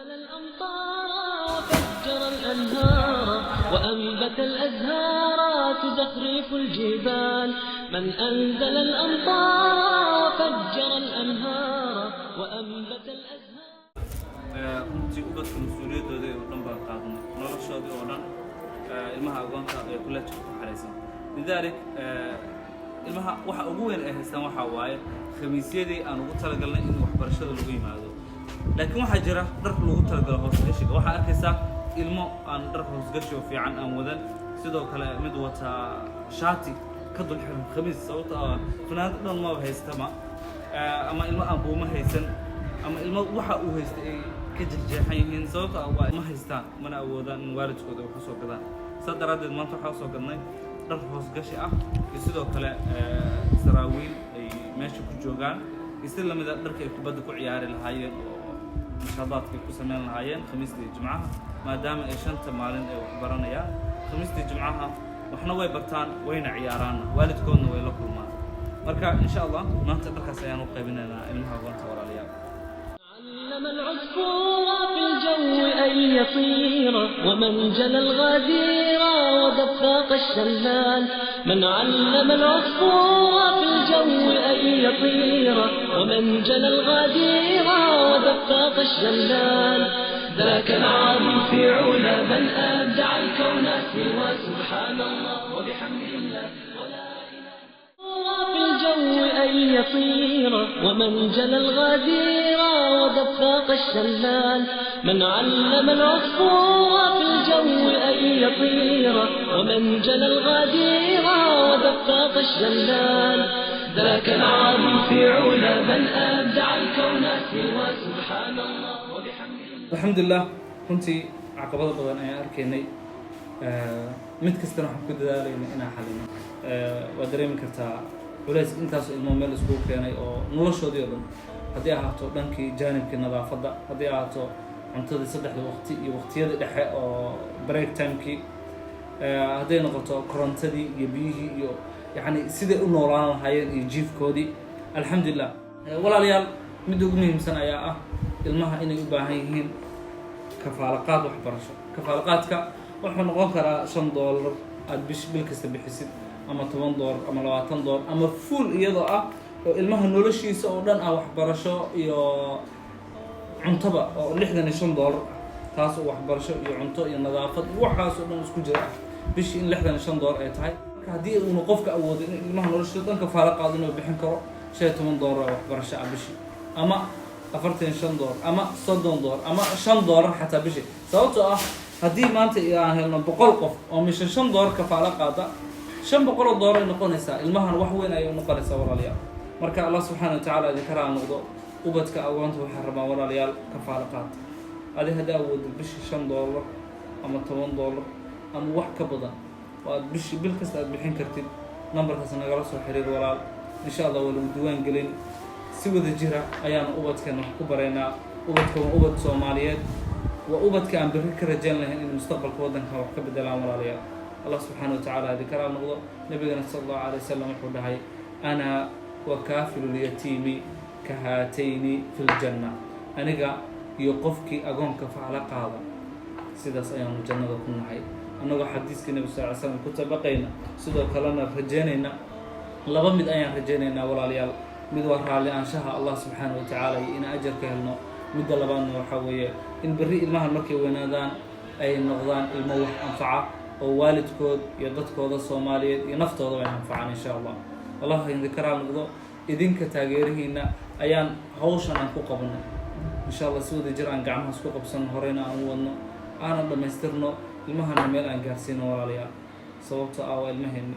أنزل الأمطار وفجر الأنهار وأنبت الأزهار تزخرف الجبال. من أنزل الأمطار وفجر الأنهار وأنبت الأزهار. runtii ubadka mas'uuliyadooda oo dhan baan qaadnay noloshoodii oo dhan ilmaha agoonta ee kuleedka ku xareysan lidalik ilmaha waxa ugu weyn ay haystaan waxa waaye khamiisyadii aan ugu talagalnay in waxbarashada lagu yimaado laakiin waxa jira dhar lagu talagalo hoosgashiga waxa arkaysaa ilmo aan dhar hoosgashi oo fiican aan wadan sidoo kale mid wata shaati ka dul xiran khamiis sababtoo ah fanaanad dhan ma haystama ama ilmo aan buuma haysan ama ilmo waxa uu haystay ay ka jeexjeexan yihiin sababtoo ah waa ma haystaan mana awoodaan in waalidkooda wax soo gadaan sadaradeed maanta waxa soo gadnay dhar hoosgashi ah iyo sidoo kale saraawiil ay meesha ku joogaan isla lamida dharka ay kubadda ku ciyaari lahaayeen oo nashadaadka ku sameyn lahaayeen khamiistii jimcaha maadaama ay shanta maalin ay wax baranayaan khamiistii jimcaha waxna way bartaan wayna ciyaaraan waalidkoodna way la kulmaan marka insha Allah maanta dharkaas ayaan u qaybinaynaa ilmaha agoonta walaalayaal. علم العصفور في الجو أن يطير ومنجل الغدير ودفاق الشلال. من علم العصفور في الجو أن يطير ومنجل الغدير ودفاق الشلال. ذاك العظيم في علا من أبدع الكون سوى سبحان الله وبحمد الله ولا إله في الجو أن يطير ومنجل الغدير ودفاق الشلال. من علم العصفور في الجو أن يطير ومنجل الغدير ودفاق الشلال. ذاك العظيم في علا من أبدع الكون سوى سبحان الله وبحمد الله. الحمد لله runtii caqabado badan ayaan arkaynay mid kastana waxaan ku dadaalayna inaan xalino waa dareemi kartaa culays intaas ilmo meel isku keenay oo noloshoodii oo dhan haddii ahaato dhankii jaanibkii nadaafadda haddii ahaato cuntadii saddexda waqti iyo waqtiyada dhexe oo break timekii hadday noqoto korontadii iyo biyihii iyo yacni siday u noolaan lahaayeen iyo jiifkoodii alxamdulilah walaalayaal midda ugu muhiimsan ayaa ah ilmaha inay u baahan yihiin kafaalaqaad waxbarasho kafaalaqaadka wuxuu noqon karaa $5 aad bil kasta bixisid ama $10 ama $20 ama full iyadoo ah oo ilmaha noloshiisa oo dhan ah waxbarasho iyo cuntaba oo $65 taas oo waxbarasho iyo cunto iyo nadaafad waxaas oo dhan isku jira bishii in $65 ay tahay haddii uu qofka awoodo in ilmaha noloshiisa dhan kafaalaqaad inuu bixin karo $10 waxbarasho ah bishii ama $45 ama $30 ama $5 xataa bishii sababtoo ah haddii maanta aan helno 100 qof oo mishan $5 kafaala qaada $500 ay noqonaysaa ilmahan wax weyn ay noqonaysaa walaalayaal marka Allah subhanahu wa ta'ala idin kara noqdo ubadka agoonta waxa rabaa walaalayaal kafaala qaad adi hadaa awood bishii $5 ama $10 ama wax ka badan waa bishii bil kasta aad bixin kartid numberkaas nagala soo xiriir walaal insha Allah wala diiwaan gelin si wada jira ayaan ubadkeena ku bareynaa ubadka ubad Soomaaliyeed waa ubadka aan bari ka rajayn lahayn in mustaqbalka wadanka wax ka bedelaan walaalayaal Allah subhanahu wa ta'ala dikra noqdo nabigana sallallahu alayhi wasallam wuxuu dhahay ana wa kafilul yatimi kahatayni fil janna aniga iyo qofkii agoonka faala qaada sidaas ayaan jannada ku nahay annaga xadiiska nabi sallallahu alayhi wasallam ku tabaqayna sidoo kalena rajaynayna laba mid ayaan rajaynaynaa walaalayaal mid waa raali anshaha Allah subhanahu wa ta'ala in ajarka helno mid labaadna waxa weeye in bari ilmaha markay weynaadaan ay noqdaan ilmo wax anfaca oo waalidkood iyo dadkooda Soomaaliyeed iyo naftooda ay anfacaan insha Allah Allah idin dikra noqdo idinka taageerihiina ayaan hawshan aan ku qabanay insha Allah soo jiraan gacmaha isku qabsan horeyna aan wadno aan dhamaystirno ilmaha meel aan gaarsiino walaalayaal sababtoo ah ilmaheena